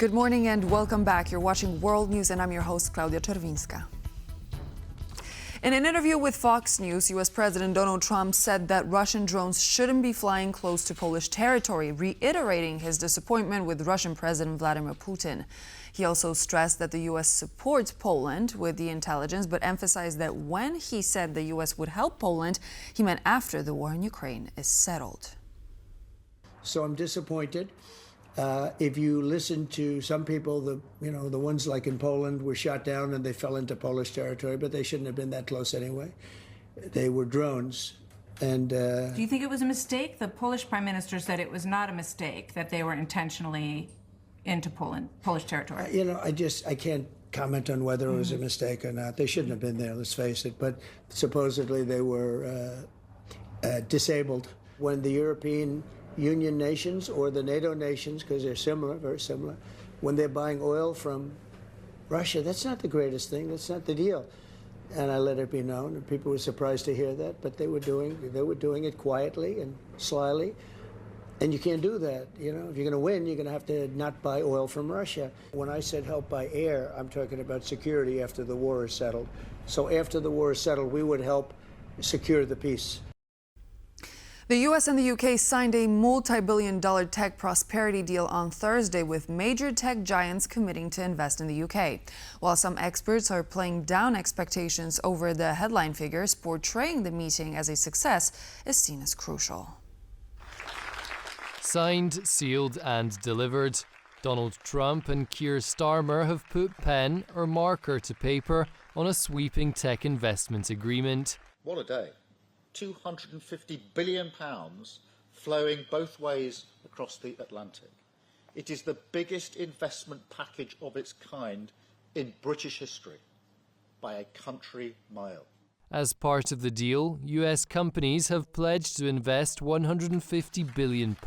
Good morning and welcome back. You're watching World News and I'm your host, Claudia Czerwinska. In an interview with Fox News, U.S. President Donald Trump said that Russian drones shouldn't be flying close to Polish territory, reiterating his disappointment with Russian President Vladimir Putin. He also stressed that the U.S. supports Poland with the intelligence, but emphasized that when he said the U.S. would help Poland, he meant after the war in Ukraine is settled. So I'm disappointed. If you listen to some people, the ones like in Poland were shot down and they fell into Polish territory, but they shouldn't have been that close anyway. They were drones. And do you think it was a mistake? The Polish prime minister said it was not a mistake, that they were intentionally into Polish territory. I can't comment on whether it was a mistake or not. They shouldn't have been there, let's face it. But supposedly they were disabled. When the European Union nations or the NATO nations, because they're similar, very similar, when they're buying oil from Russia, that's not the greatest thing. That's not the deal. And I let it be known, and people were surprised to hear that, but they were doing it quietly and slyly. And you can't do that. If you're going to win, you're going to have to not buy oil from Russia. When I said help by air, I'm talking about security after the war is settled. So after the war is settled, we would help secure the peace. The U.S. and the U.K. signed a multi-billion-dollar tech prosperity deal on Thursday, with major tech giants committing to invest in the U.K. While some experts are playing down expectations over the headline figures, portraying the meeting as a success is seen as crucial. Signed, sealed and delivered. Donald Trump and Keir Starmer have put pen or marker to paper on a sweeping tech investment agreement. What a day. £250 billion flowing both ways across the Atlantic. It is the biggest investment package of its kind in British history by a country mile. As part of the deal, US companies have pledged to invest £150 billion,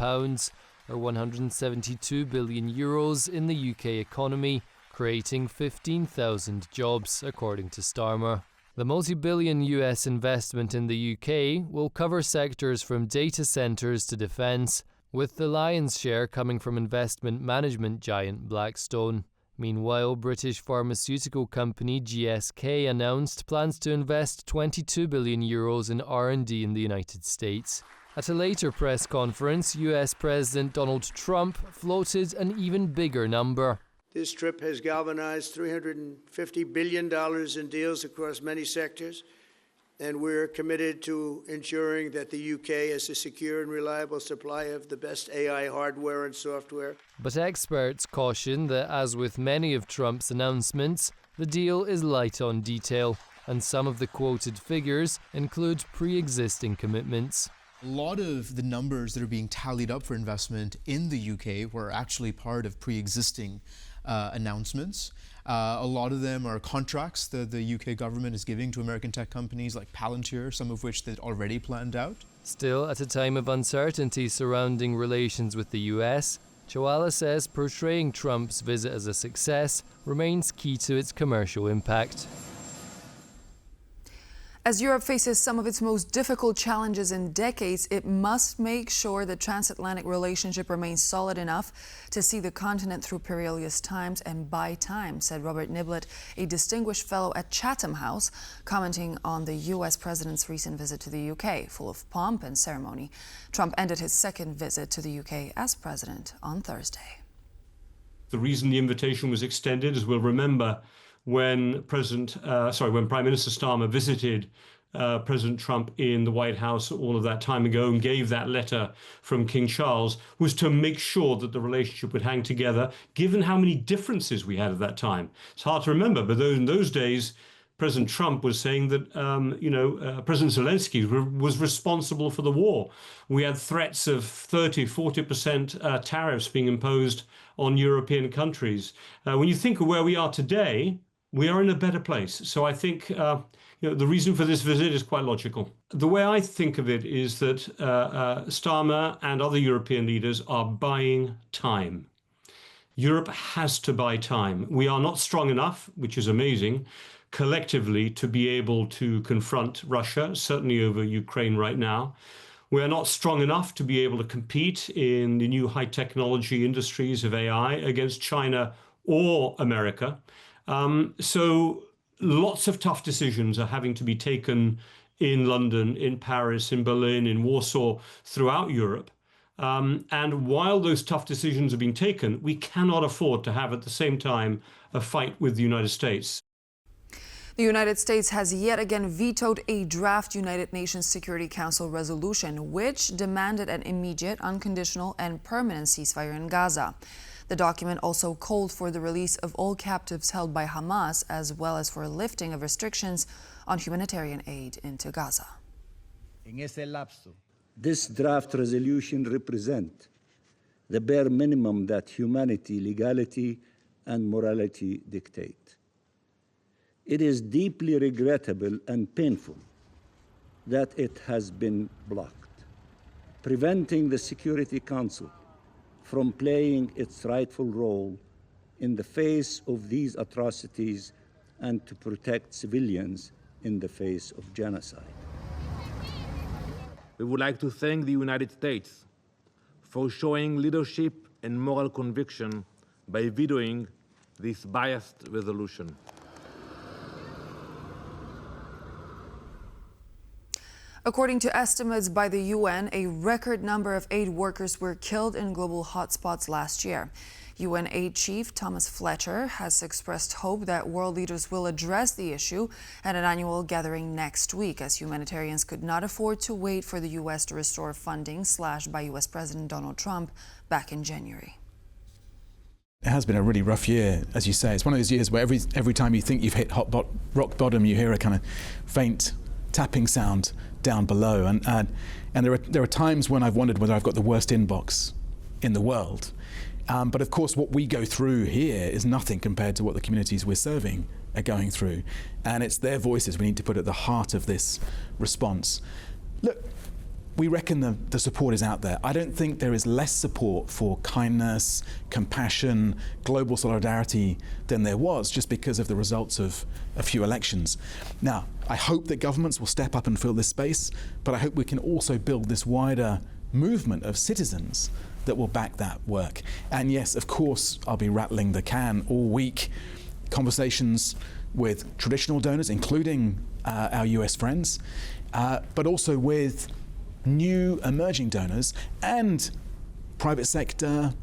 or 172 billion euros, in the UK economy, creating 15,000 jobs, according to Starmer. The multi-billion US investment in the UK will cover sectors from data centres to defence, with the lion's share coming from investment management giant Blackstone. Meanwhile, British pharmaceutical company GSK announced plans to invest 22 billion euros in R&D in the United States. At a later press conference, US President Donald Trump floated an even bigger number. This trip has galvanized $350 billion in deals across many sectors, and we're committed to ensuring that the UK has a secure and reliable supply of the best AI hardware and software. But experts caution that, as with many of Trump's announcements, the deal is light on detail, and some of the quoted figures include pre-existing commitments. A lot of the numbers that are being tallied up for investment in the UK were actually part of pre-existing announcements. A lot of them are contracts that the UK government is giving to American tech companies like Palantir, some of which they'd already planned out. Still, at a time of uncertainty surrounding relations with the US, Choala says portraying Trump's visit as a success remains key to its commercial impact. As Europe faces some of its most difficult challenges in decades, it must make sure the transatlantic relationship remains solid enough to see the continent through perilous times and buy time, said Robert Niblett, a distinguished fellow at Chatham House, commenting on the U.S. president's recent visit to the U.K., full of pomp and ceremony. Trump ended his second visit to the U.K. as president on Thursday. The reason the invitation was extended, as we'll remember, when Prime Minister Starmer visited President Trump in the White House all of that time ago and gave that letter from King Charles, was to make sure that the relationship would hang together, given how many differences we had at that time. It's hard to remember, but in those days, President Trump was saying that, President Zelensky was responsible for the war. We had threats of 40% tariffs being imposed on European countries. When you think of where we are today, we are in a better place. So I think the reason for this visit is quite logical. The way I think of it is that Starmer and other European leaders are buying time. Europe has to buy time. We are not strong enough, which is amazing, collectively to be able to confront Russia, certainly over Ukraine right now. We are not strong enough to be able to compete in the new high technology industries of AI against China or America. So lots of tough decisions are having to be taken in London, in Paris, in Berlin, in Warsaw, throughout Europe. And while those tough decisions are being taken, we cannot afford to have at the same time a fight with the United States. The United States has yet again vetoed a draft United Nations Security Council resolution, which demanded an immediate, unconditional, and permanent ceasefire in Gaza. The document also called for the release of all captives held by Hamas, as well as for a lifting of restrictions on humanitarian aid into Gaza. This draft resolution represents the bare minimum that humanity, legality, and morality dictate. It is deeply regrettable and painful that it has been blocked, preventing the Security Council from playing its rightful role in the face of these atrocities and to protect civilians in the face of genocide. We would like to thank the United States for showing leadership and moral conviction by vetoing this biased resolution. According to estimates by the UN, a record number of aid workers were killed in global hotspots last year. UN aid chief Thomas Fletcher has expressed hope that world leaders will address the issue at an annual gathering next week, as humanitarians could not afford to wait for the U.S. to restore funding slashed by U.S. President Donald Trump back in January. It has been a really rough year, as you say. It's one of those years where every time you think you've hit rock bottom, you hear a kind of faint tapping sound down below, and there are times when I've wondered whether I've got the worst inbox in the world. But of course, what we go through here is nothing compared to what the communities we're serving are going through, and it's their voices we need to put at the heart of this response. Look, we reckon the support is out there. I don't think there is less support for kindness, compassion, global solidarity than there was just because of the results of a few elections. Now, I hope that governments will step up and fill this space, but I hope we can also build this wider movement of citizens that will back that work. And yes, of course, I'll be rattling the can all week. Conversations with traditional donors, including our US friends, but also with new emerging donors and private sector,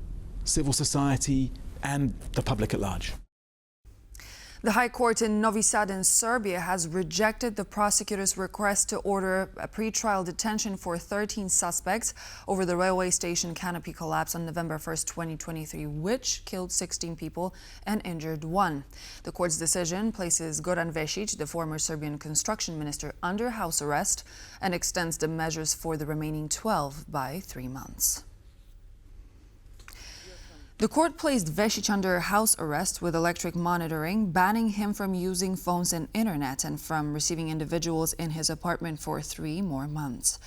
civil society, and the public at large. The High Court in Novi Sad in Serbia has rejected the prosecutor's request to order a pre-trial detention for 13 suspects over the railway station canopy collapse on November 1st, 2023, which killed 16 people and injured 1. The court's decision places Goran Vesic, the former Serbian construction minister, under house arrest and extends the measures for the remaining 12 by 3 months. The court placed Vesic under house arrest with electric monitoring, banning him from using phones and internet and from receiving individuals in his apartment for 3 more months.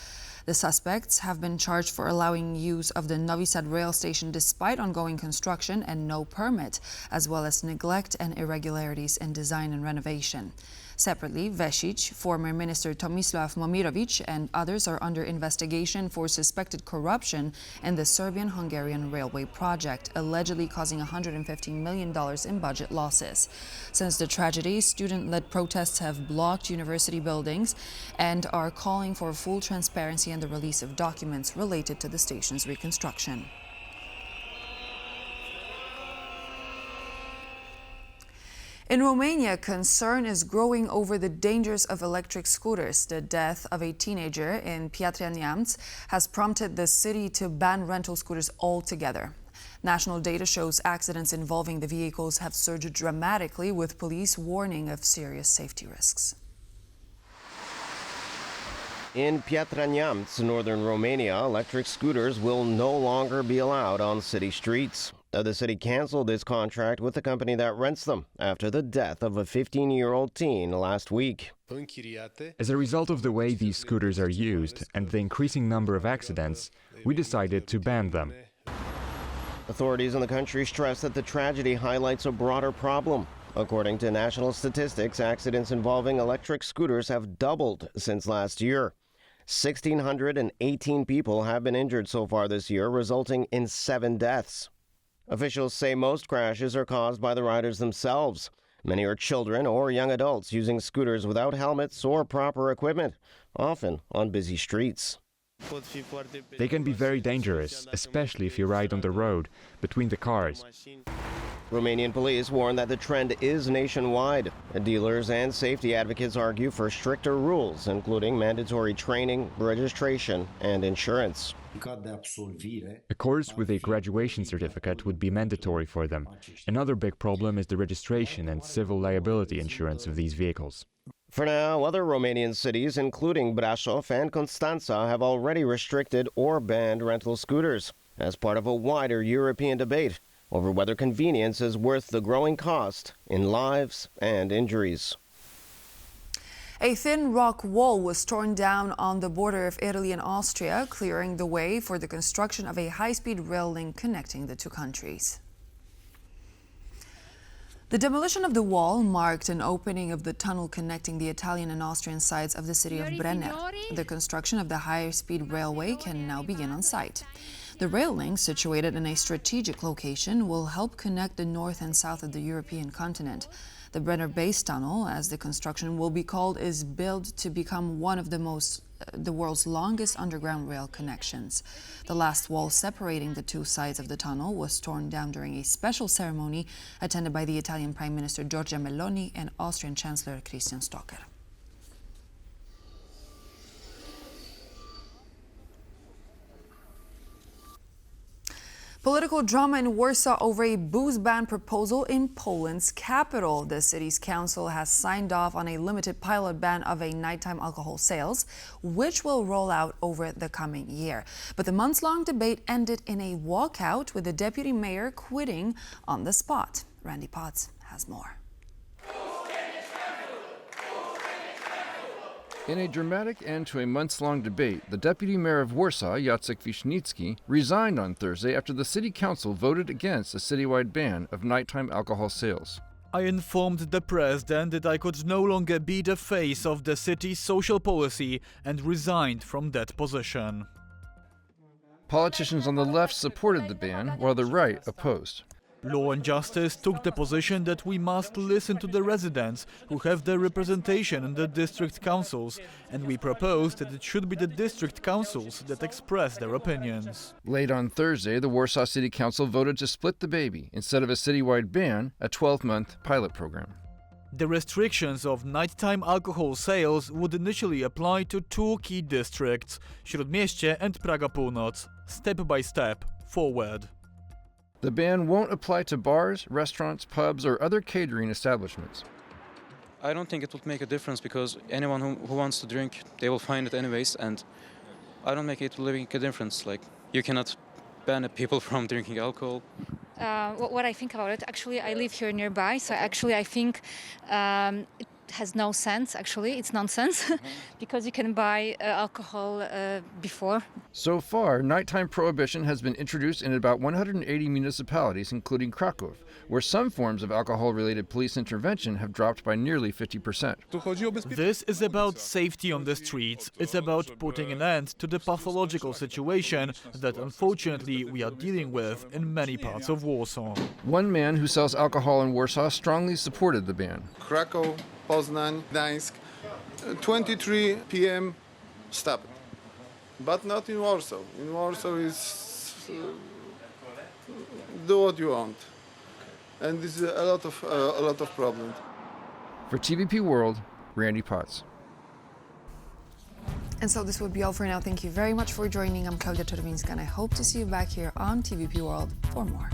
The suspects have been charged for allowing use of the Novi Sad rail station despite ongoing construction and no permit, as well as neglect and irregularities in design and renovation. Separately, Vesic, former Minister Tomislav Momirovic, and others are under investigation for suspected corruption in the Serbian-Hungarian railway project, allegedly causing $115 million in budget losses. Since the tragedy, student-led protests have blocked university buildings and are calling for full transparency and the release of documents related to the station's reconstruction. In Romania, concern is growing over the dangers of electric scooters. The death of a teenager in Piatra Neamț has prompted the city to ban rental scooters altogether. National data shows accidents involving the vehicles have surged dramatically, with police warning of serious safety risks. In Piatra Neamț, northern Romania, electric scooters will no longer be allowed on city streets. The city canceled its contract with the company that rents them after the death of a 15-year-old teen last week. As a result of the way these scooters are used and the increasing number of accidents, we decided to ban them. Authorities in the country stress that the tragedy highlights a broader problem. According to national statistics, accidents involving electric scooters have doubled since last year. 1,618 people have been injured so far this year, resulting in 7 deaths. Officials say most crashes are caused by the riders themselves. Many are children or young adults using scooters without helmets or proper equipment, often on busy streets. They can be very dangerous, especially if you ride on the road, between the cars. Romanian police warn that the trend is nationwide. Dealers and safety advocates argue for stricter rules, including mandatory training, registration, and insurance. A course with a graduation certificate would be mandatory for them. Another big problem is the registration and civil liability insurance of these vehicles. For now, other Romanian cities, including Brașov and Constanța, have already restricted or banned rental scooters as part of a wider European debate over whether convenience is worth the growing cost in lives and injuries. A thin rock wall was torn down on the border of Italy and Austria, clearing the way for the construction of a high-speed rail link connecting the two countries. The demolition of the wall marked an opening of the tunnel connecting the Italian and Austrian sides of the city of Brenner. The construction of the high-speed railway can now begin on site. The rail link, situated in a strategic location, will help connect the north and south of the European continent. The Brenner Base Tunnel, as the construction will be called, is built to become one of the world's longest underground rail connections. The last wall separating the two sides of the tunnel was torn down during a special ceremony attended by the Italian Prime Minister Giorgia Meloni and Austrian Chancellor Christian Stocker. Political drama in Warsaw over a booze ban proposal in Poland's capital. The city's council has signed off on a limited pilot ban of a nighttime alcohol sales, which will roll out over the coming year. But the months-long debate ended in a walkout, with the deputy mayor quitting on the spot. Randy Potts has more. In a dramatic end to a months-long debate, the deputy mayor of Warsaw, Jacek Wiśnicki, resigned on Thursday after the city council voted against a citywide ban of nighttime alcohol sales. I informed the press then that I could no longer be the face of the city's social policy and resigned from that position. Politicians on the left supported the ban, while the right opposed. Law and Justice took the position that we must listen to the residents who have their representation in the district councils, and we proposed that it should be the district councils that express their opinions. Late on Thursday, the Warsaw City Council voted to split the baby. Instead of a citywide ban, a 12-month pilot program. The restrictions of nighttime alcohol sales would initially apply to two key districts, Śródmieście and Praga Północ, step by step, forward. The ban won't apply to bars, restaurants, pubs, or other catering establishments. I don't think it would make a difference because anyone who wants to drink, they will find it anyways, and I don't make it make a difference. Like, you cannot ban people from drinking alcohol. What I think about it, actually, I live here nearby, so actually I think it has no sense, actually. It's nonsense, because you can buy alcohol before. So far, nighttime prohibition has been introduced in about 180 municipalities, including Kraków, where some forms of alcohol-related police intervention have dropped by nearly 50%. This is about safety on the streets. It's about putting an end to the pathological situation that, unfortunately, we are dealing with in many parts of Warsaw. One man who sells alcohol in Warsaw strongly supported the ban. Kraków, Poznań, Gdańsk, 23 p.m. stop it. But not in Warsaw. In Warsaw is do what you want, and this is a lot of problems. For TVP World, Randy Potts. And so this would be all for now. Thank you very much for joining. I'm Klaudia Czerwińska, and I hope to see you back here on TVP World for more.